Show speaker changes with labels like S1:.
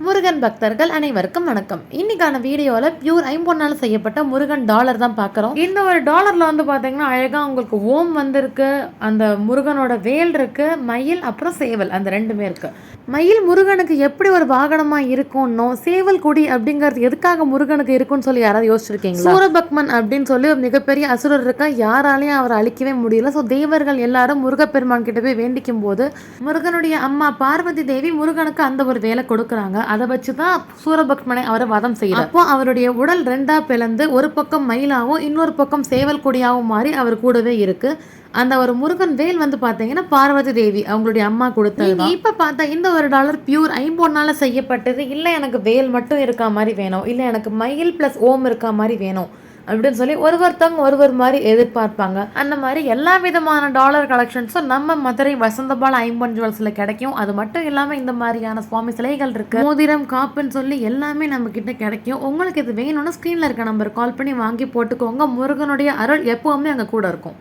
S1: முருகன் பக்தர்கள் அனைவருக்கும் வணக்கம். இன்னைக்கான வீடியோல பியூர் ஐம்பொன்னால செய்யப்பட்ட முருகன் டாலர் தான் பார்க்குறோம். இந்த ஒரு டாலர்ல வந்து பார்த்தீங்கன்னா அழகா உங்களுக்கு ஓம் வந்திருக்கு, அந்த முருகனோட வேல் இருக்கு, மயில் அப்புறம் சேவல் அந்த ரெண்டுமே இருக்கு. மயில் முருகனுக்கு எப்படி ஒரு வாகனமா இருக்கும்னோ, சேவல் கொடி அப்படிங்கிறது எதுக்காக முருகனுக்கு இருக்குன்னு சொல்லி யாராவது யோசிச்சிருக்கீங்களா? சூரபக்மன் அப்படின்னு சொல்லி ஒரு மிகப்பெரிய அசுரர் இருக்கா, யாராலையும் அவரை அழிக்கவே முடியல. ஸோ தேவர்கள் எல்லாரும் முருகப்பெருமான் கிட்ட போய் வேண்டிக்கும் போது முருகனுடைய அம்மா பார்வதி தேவி முருகனுக்கு அந்த ஒரு வேலை கொடுக்குறாங்க. அதை வச்சுதான் சூரபக்மனை அவரை வதம் செய்யறார். அப்போ அவருடைய உடல் ரெண்டா பிளந்து ஒரு பக்கம் மயிலாவும் இன்னொரு பக்கம் சேவல் கொடியாவும் மாறி அவர் கூடவே இருக்கு. அந்த ஒரு முருகன் வேல் வந்து பாத்தீங்கன்னா பார்வதி தேவி அவங்களுடைய அம்மா கொடுத்தது. இப்ப பார்த்தா இந்த ஒரு டாலர் பியூர் ஐம்பொன்னால செய்யப்பட்டது. இல்ல எனக்கு வேல் மட்டும் இருக்கா மாதிரி வேணும், இல்ல எனக்கு மயில் பிளஸ் ஓம் இருக்கா மாதிரி வேணும் அப்படின்னு சொல்லி ஒருவருத்தவங்க ஒருவர் மாதிரி எதிர்பார்ப்பாங்க. அந்த மாதிரி எல்லா விதமான டாலர் கலெக்ஷன்ஸும் நம்ம மதுரை வசந்தபால ஐம்பொன் ஜுவல்ஸில் கிடைக்கும். அது மட்டும் இல்லாமல் இந்த மாதிரியான சுவாமி சிலைகள் இருக்கு, மோதிரம் காப்புன்னு சொல்லி எல்லாமே நம்ம கிட்ட கிடைக்கும். உங்களுக்கு இது வேணும்னா ஸ்க்ரீனில் இருக்க நம்பர் கால் பண்ணி வாங்கி போட்டுக்கோங்க. முருகனுடைய அருள் எப்பவுமே அங்கே கூட இருக்கும்.